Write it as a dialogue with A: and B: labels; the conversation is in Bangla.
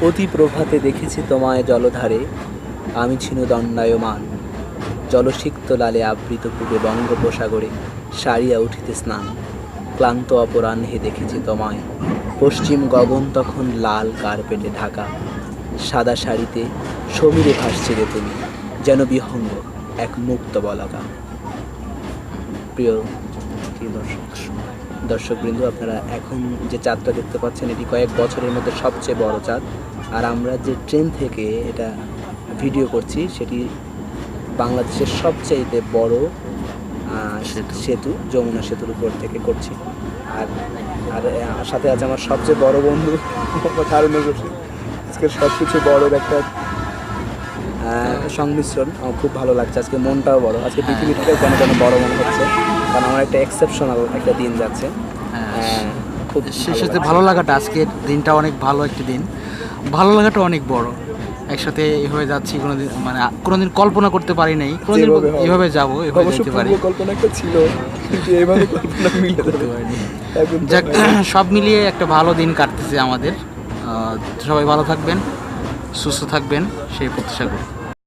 A: অতি প্রভাতে দেখেছি তোমায় জলধারে, আমি ছিল দণ্ডায়মান। জলসিক্ত লালে আবৃত পূবে বঙ্গোপসাগরে সারিয়া উঠিতে স্নান। ক্লান্ত অপরাহ্নে দেখেছি তোমায়, পশ্চিম গগন তখন লাল কার্পেটে ঢাকা। সাদা শাড়িতে সমীরে ভাসছিলে তুমি, যেন বিহঙ্গ এক মুক্ত বলাকা। প্রিয় দর্শকবৃন্দ, আপনারা এখন যে চাঁদটা দেখতে পাচ্ছেন এটি কয়েক বছরের মধ্যে সবচেয়ে বড় চাঁদ। আর আমরা যে ট্রেন থেকে এটা ভিডিও করছি সেটি বাংলাদেশের সবচাইতে বড় সেতু, যমুনা সেতুর উপর থেকে করছি। আর আর সাথে আছে আমার সবচেয়ে বড় বন্ধু হারুনুর রশিদ। আজকে সব কিছু বড়োর একটা সংমিশ্রণ। আমার খুব ভালো লাগছে, আজকে মনটাও বড়, আজকে পৃথিবীটাও কেন যেন বড় মনে হচ্ছে, কারণ আমার একটা এক্সেপশনাল একটা দিন যাচ্ছে। খুব
B: শেষে ভালো লাগাটা, আজকের দিনটা অনেক ভালো একটি দিন, ভালো লাগাটা অনেক বড়। একসাথে হয়ে যাচ্ছি, কোনোদিন মানে কোনোদিন কল্পনা করতে পারি নাই কোনোদিন এভাবে যাবো, এভাবে যেতে পারি।
A: কল্পনা একটা ছিল, কিন্তু এইভাবে কল্পনা মিলে যেতে পারিনি।
B: যাক, সব মিলিয়ে একটা ভালো দিন কাটতেছে আমাদের। সবাই ভালো থাকবেন, সুস্থ থাকবেন সেই প্রত্যাশা করি।